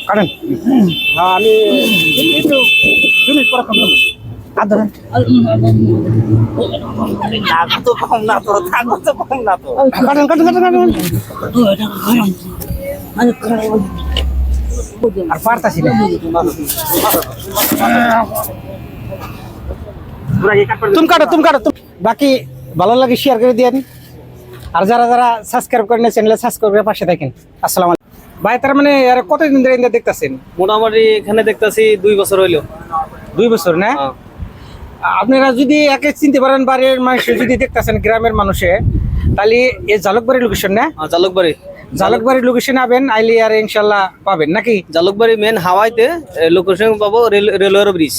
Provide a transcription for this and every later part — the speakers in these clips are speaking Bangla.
কাটেন। হ্যাঁ আমি 2 মিনিট পরে খাবো। আর ধরেন তো কম না তো থাকো তো কম না তো কাটেন কাটেন কাটেন কাটেন আর পারতাছি না। তুমি কাটো তুমি কাটো। বাকি ভালো লাগে শেয়ার করে দিয়েন। আর যারা যারা সাবস্ক্রাইব করেন চ্যানেলে সাবস্ক্রাইব করে পাশে থাকেন। আসসালামু আলাইকুম ভাই। তার মানে আর কতদিন ধরে ইন্দা দেখতেছেন? মোটামুটি এখানে দেখতেছি 2 বছর হইলো। 2 বছর না? আপনারা যদি একে চিনতে পারেন, বাড়ির মানুষ যদি দেখতেছেন গ্রামের মানুষে, তাহলে এই জালুকবাড়ি লোকেশন না? জালুকবাড়ি জালুকবাড়ি লোকেশন আবেন, আইলে আর ইনশাল্লাহ পাবেন নাকি? জালুকবাড়ি মেন হাওয়াইতে লোকেশন পাবো রেলওয়ের ব্রিজ,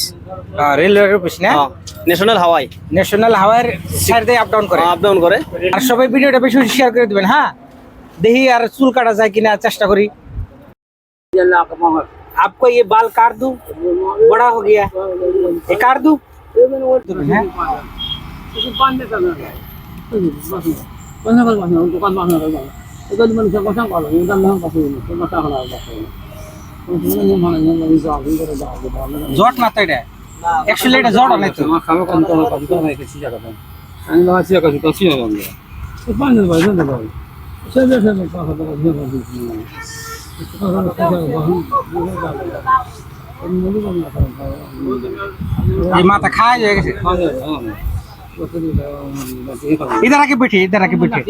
রেলওয়ের অফিস না? ন্যাশনাল হাওয়াই, ন্যাশনাল হাওয়াইয়ের সাইড দিয়ে আপ ডাউন করে। আর সবাই ভিডিওটা বেশি বেশি শেয়ার করে দিবেন। হ্যাঁ, দেখি আর চুল কাটা যায় কিনা চেষ্টা করি। आपको ये बाल काट दूं? बड़ा हो गया, ये काट दूं? জট না তো এটা एक्चुअली এটা জট নাই তো। খাওয়া কম তো কাজ তো নাই কিছু জায়গা না। আমি ভাবছি কাজ তো ছিল না। তো পানি ভাই না ভাই। সেটা সেটা কথা বলা দিয়ে বলি। ये माता खाए जाएगा। इधर आके बैठे, इधर आके बैठे।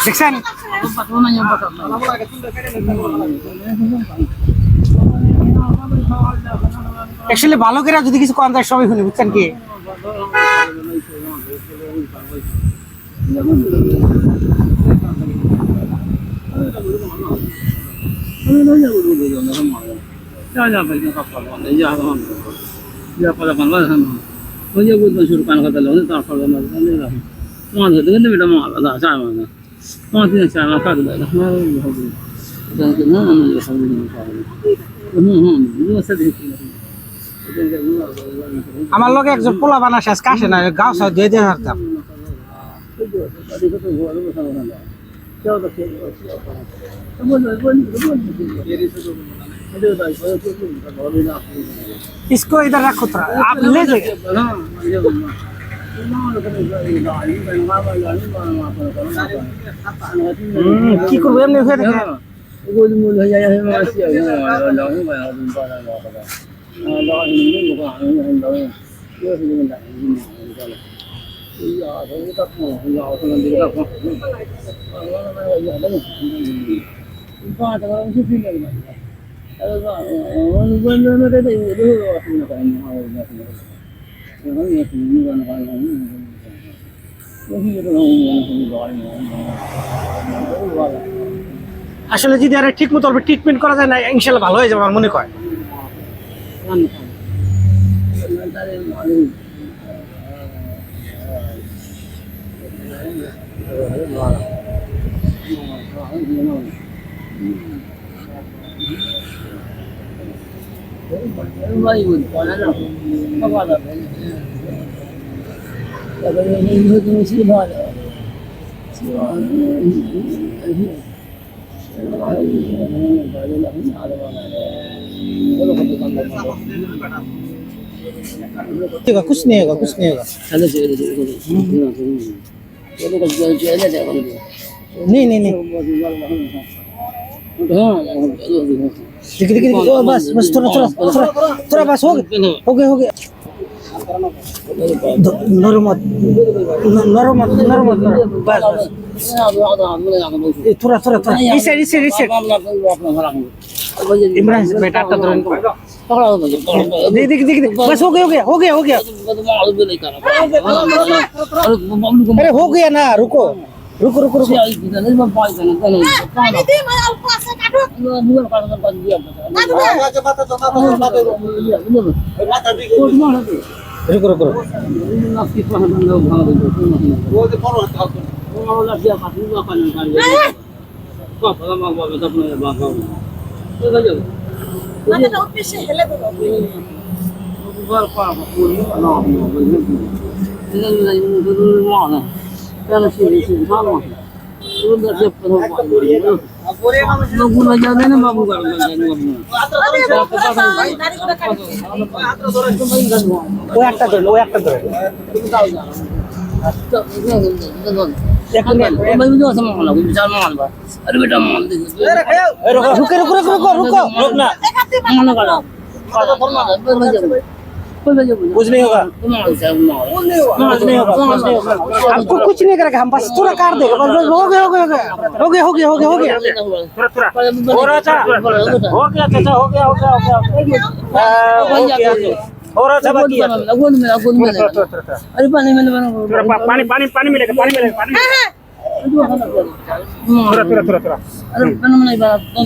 देखছেন एक्चुअली ভালো করে যদি কিছু কোন যায় সবাই শুনি, বুঝছেন কি? আমার লগে একজন পোলা বানা শেষ কাশে না, গাও সব দিয়ে দিয়ে হারতাম। इसको इधर रखो थोड़ा, आप ले जाइए। কি করবো এমনি হয়ে থাকে। আসলে যদি আর ঠিক মতো ট্রিটমেন্ট করা যায় না, ইনশাল্লাহ ভালো হয়ে যাবে আমার মনে হয়। कुछ नहीं होगा, कुछ नहीं होगा। नहीं नहीं नहीं, देखिए देखिए बस बस थोड़ा थोड़ा थोड़ा थोड़ा बस हो गया हो गया। नरमत नरमत नरमत बस बस थोड़ा थोड़ा थोड़ा इसे इमरान बेटा तो देख देख देख बस हो गया हो गया हो गया। अरे हो गया ना, रुको रुको रुको रुको। रुको रुको ওই একটা ধরেন, ওই একটা ধরেন। रुको रुको रुको रुको रुको रुकना, कुछ नहीं होगा, कुछ नहीं होगा, कुछ नहीं होगा। आपको कुछ नहीं करेगा, हम बस थोड़ा काट देगा, बस बस हो गया हो गया हो गया हो गया हो गया हो गया हो रहा था, हो गया चाचा, हो गया हो गया हो गया हो गया हो रहा था बाकी अरे पानी में पानी पानी पानी मिलेगा, पानी मिलेगा, पानी थोड़ा थोड़ा थोड़ा थोड़ा अरे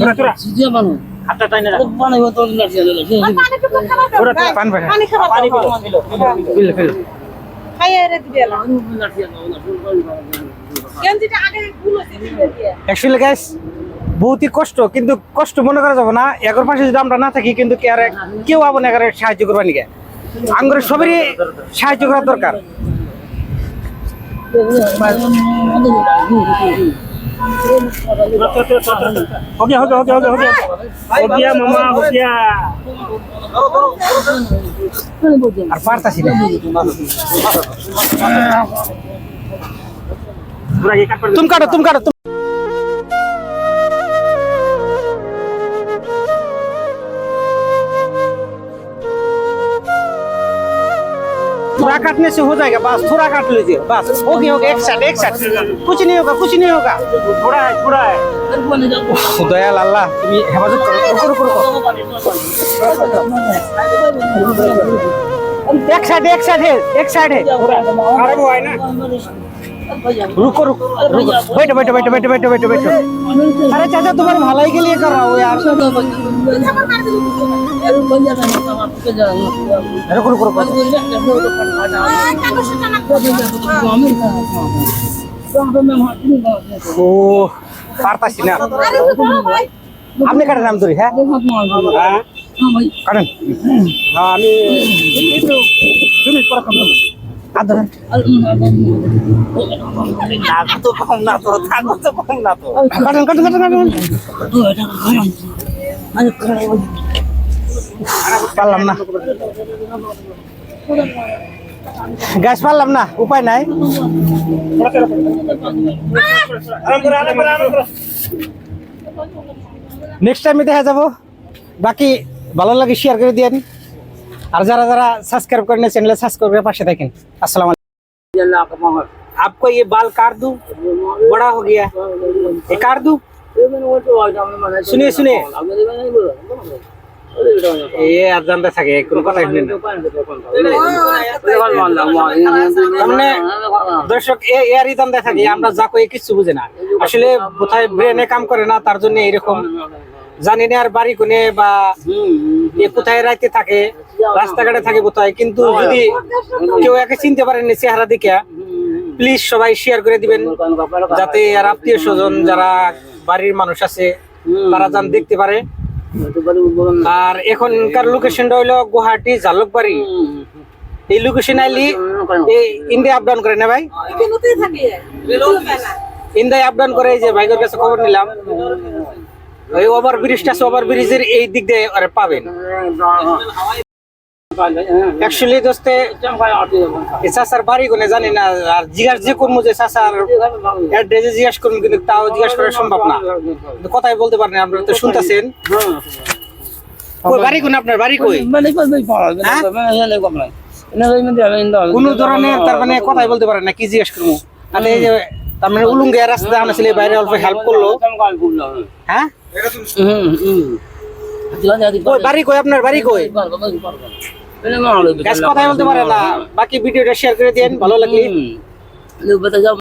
थोड़ा थोड़ा चीजें बनो हाथটা টাইনে রাখ, पानी हो तो लग जाएगा थोड़ा थोड़ा पानी भर, पानी पिलो पिलो पिलो। অ্যাকচুয়ালি গাইস বহুতই কষ্ট, কিন্তু কষ্ট মনে করা যাবে না। এগর পাশে যদি আমরা না থাকি কিন্তু কি আর কেউ আবার এগারে সাহায্য করবা নিকে, আঙ্গুর সবারই সাহায্য করা দরকার। हो गया हो गया हो गया हो गया हो गया हो गया मामा हो गया। আর পারতাছি না, तुम काटो तुम काटो तुम। थोड़ा काटने से हो जाएगा, बस थोड़ा काट लीजिए, बस हो गया एक साइड एक साइड, कुछ नहीं होगा कुछ नहीं होगा, थोड़ा है थोड़ा है। दयाल अल्लाह তুমি হেফাজত করো, রুকো রুকো রুকো, एक साइड है एक साइड है, खराब हुआ है ना, रुको रुको रुको, बैठो बैठो बैठो बैठो बैठो बैठो बैठो। अरे चाचा तुम्हारे भलाई के लिए कर रहा हूँ यार, रुको रुको रुको। ও পারতাছি না, আপনি কাটেন নাম ধরি, হ্যাঁ কাটেন, হ্যাঁ আমি 2 মিনিট পরে খাবো। আর ধরেন তো কম না তো, থাকো তো কম না তো, কাটেন কাটেন কাটেন কাটেন। পারলাম না গ্যাস, পারলাম না, উপায় নাই। নেক্সট টাইমে দেখা যাবো। বাকি ভালো লাগে শেয়ার করে দিয়েন, আর যারা যারা সাবস্ক্রাইব করেন চ্যানেলে সাবস্ক্রাইব করে পাশে থাকেন। আসসালামু আলাইকুম। आपको ये बाल काट दूं, बड़ा हो गया, ये काट दूं, सुनिए सुनिए, ये আজানটা থাকে কোনো কথা শুনে না। মানে দর্শক এর ইদানটা থাকে, আমরা যা কই কিছু বুঝে না, আসলে কোথায় ব্রেনে কাম করে না, তার জন্য এরকম জানি না। আর বাড়ি কোনে বা এ কোথায় রাইতে থাকে, রাস্তাঘাটে থাকে কোথায়, কিন্তু যদি কেউ একে চিনতে পারেন চেহারা দেখে, প্লিজ সবাই শেয়ার করে দিবেন, যাতে আর আত্মীয় স্বজন যারা বাড়ির মানুষ আছে তারা যান দেখতে পারে। আর এখনকার লোকেশনটা হইলো গুয়াহাটি জালুকবাড়ি। এই লোকেশন আইলি এই ইন্ডিয়া আপ ডাউন করে না ভাই, ইন্ডিয়া আপ ডাউন করে। এই যে ভাইগের কাছে খবর নিলাম, ওই ওভার ব্রিজটা আছে, ওভার ব্রিজের এই দিক দিয়ে আরে পাবেন। অ্যাকচুয়ালি দোস্তে চাচার বাড়ি কোনে জানি না, আর জিজ্ঞাসা যে করবো যে চাচার অ্যাড্রেসে জিজ্ঞাসা করুন, কিন্তু তাও জিজ্ঞাসা করা সম্ভব না, কথাই বলতে পারেন। আপনারা তো শুনতেছেন। বাড়ি কোন আপনার, বাড়ি কই? কোন ধরনের তার মানে কথাই বলতে পারেন না, কি জিজ্ঞেস করবো? তাহলে এই যে তার মানে উলুঙ্গিয়া রাস্তা আনাছিল, বাইরে অল্প হেল্প করলো। হ্যাঁ বাড়ি কই আপনার, বাড়ি কই? কথাই বলতে পারে না। বাকি ভিডিওটা শেয়ার করে দিন ভালো লাগলে।